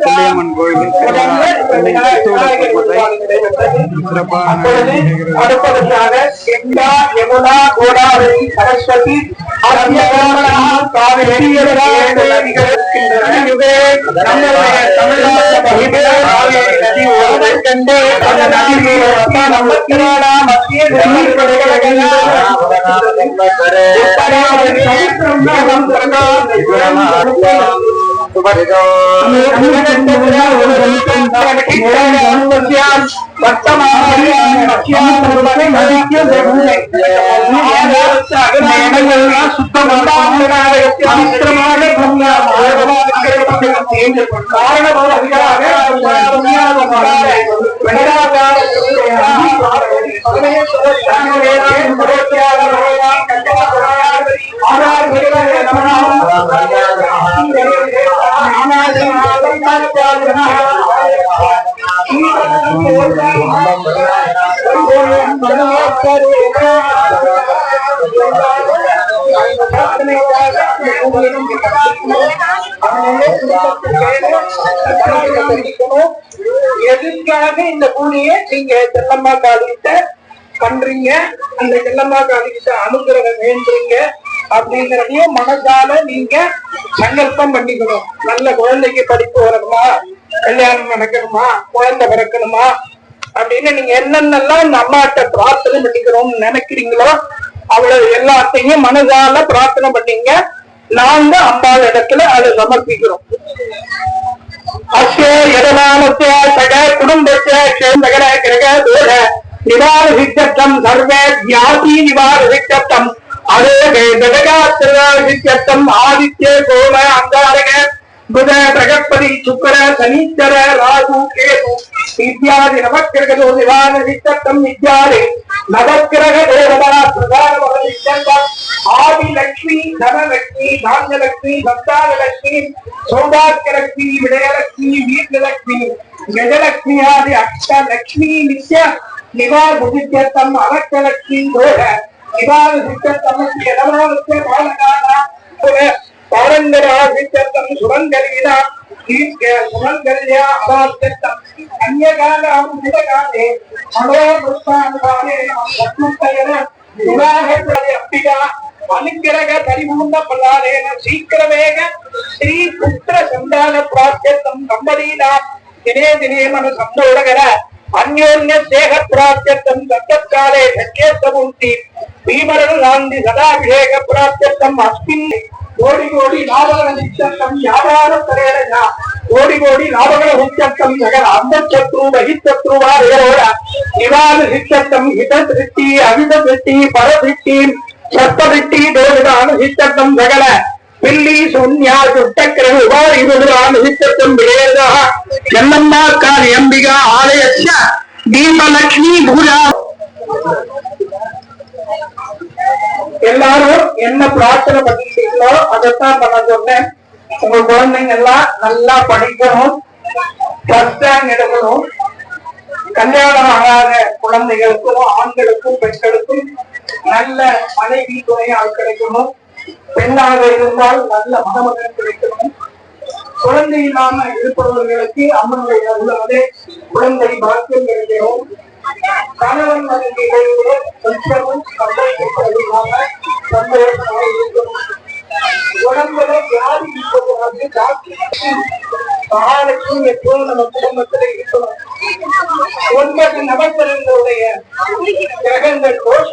செல்லியம்மன் கோயில் அடுப்பதற்காக கங்கா யமுனா கோதாவரி சரஸ்வதி காவிரி எதுக்காக இந்த பூமியை நீங்க செல்லம்மா காலிட்ட பண்றீங்க, அந்த செல்லம்மா காலிட்ட அனுகிரகம் வேண்டுறீங்க அப்படிங்கறதையும் மனசால நீங்க சங்கல்பம் பண்ணிக்கணும். நல்ல குழந்தைக்கு படிப்பு வரணுமா, கல்யாணம் நடக்கணுமா, குழந்தை பிறக்கணுமா அப்படின்னு நீங்க என்னென்னலாம் இந்த அம்மாட்ட பிரார்த்தனை பண்ணிக்கணும்னு நினைக்கிறீங்களோ அவ்வளவு எல்லாத்தையும் மனசால பிரார்த்தனை பண்ணீங்க. நாங்க அம்பாள் இடத்துல அதை சமர்ப்பிக்கிறோம். அஸ்ய யதமானஸ்ய சக குடும்பஸ்ய க்ஷேமகர கிரக தோஷ நிவார சித்தம் சர்வே வியாதி நிவார சித்தம் அதே சித்தம் ஆதித்ய சோம அங்காரக புத பிரகஸ்பதி சுக்கர சனீச்சர ராகு கேது இத்தியாதி நவக்கிரகதோ நிவார சித்தம் இத்தியாதி நவக்கிரக தேவதா பிரதான ஆதிலட்சுமி தனலட்சுமி தானியலட்சுமி சந்தானலட்சுமி சௌபாக்கியலட்சுமி விடயலட்சுமி வீரலட்சுமி கஜலட்சுமி ஆதி அஷ்டலட்சுமி நித்ய நிவார சித்தம் அவக்கலட்சுமி தோஷ நிவார சித்தம் யதமானஸ்ய பாலகானா பாரங்கரா சித்தம் சுரங்கலீனா சுரங்கல்யா அவாசித்தம் அந்யகாலம் நிலகாலே மனோபுஷ்பானுபாலே வத்மத்தயன விவாகத்தை அம்பிகா அனுக்கிரக பரிபூர்ண பல்லாதேன சீக்கிரவேக ஸ்ரீ புத்திர சந்தான பிராப்தியம் தம்பதீனா தினே தினே மன சந்தோடகர அந்யோன்ய சேக பிராப்தியம் சத்தக்காலே சக்கேத்தமூர்த்தி பீமரன் காந்தி சதாபிஷேக பிராப்தியம் அஸ்மின் கோடி கோடி லாபகர நிச்சயம் வியாபார தரேன கோடி கோடி லாபகர நிச்சயம் சகல அந்தசத்ரு பகிசத்ருவாரோட நிவார சித்தம் ஹித திருஷ்டி அவித திருஷ்டி பரதிருஷ்டி சத்ததிருஷ்டி தோஷான சித்தம் சகல பில்லி சூன்யா சுட்டக்கிரக உபாரிபுரான சித்தம் விடேதா செல்லம்மா காளி அம்பிகா ஆலயஸ்ய தீபலட்சுமி பூஜா. எல்லாரும் என்ன பிரார்த்தனை பண்ணிட்டீங்களோ அதைத்தான் பண்ண சொன்னேன். உங்க குழந்தைங்க எல்லாம் நல்லா படிக்கணும், ஃபர்ஸ்ட் ரேங்க் எடுக்கணும். கல்யாணம் ஆகாத குழந்தைகளுக்கும் ஆண்களுக்கும் பெண்களுக்கும் நல்ல மனைவி துணையால் கிடைக்கணும். பெண்ணாக இருந்தால் நல்ல மணமகன் கிடைக்கணும். குழந்தை இல்லாம இருப்பவர்களுக்கு அம்மனுடைய உள்ளவரே குழந்தை பாக்கியம் கிடைக்கணும். கணவன் மனைவி இடையே கொஞ்சமும் சந்தோஷப்படாம சந்தோஷமாக இருக்கணும். உடம்புல வியாதி மகாலட்சுமி எப்போதும் நம்ம குடும்பத்துல இருக்கணும். 9 நவக்கிரகங்களுடைய கிரகங்கள் தோஷ